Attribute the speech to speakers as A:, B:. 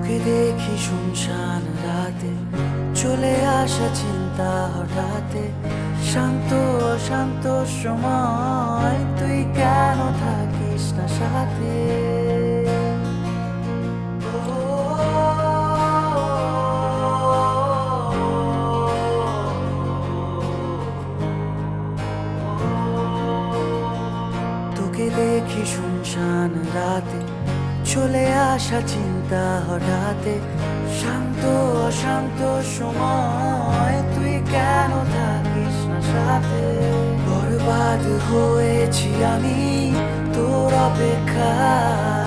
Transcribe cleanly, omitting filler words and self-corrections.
A: তোকে দেখি শুনশান রাতে, চলে আসা চিন্তা হঠাতে, শান্ত অশান্ত সময় তুই কেন থাকিস না সাথে। তোকে দেখি শুনশান রাতে, চলে আসা চিন্তা হঠাতে, শান্ত অশান্ত সময় তুই কেন থাকিস না সাথে। বরবাদ হয়েছি আমি তোর অপেক্ষায়,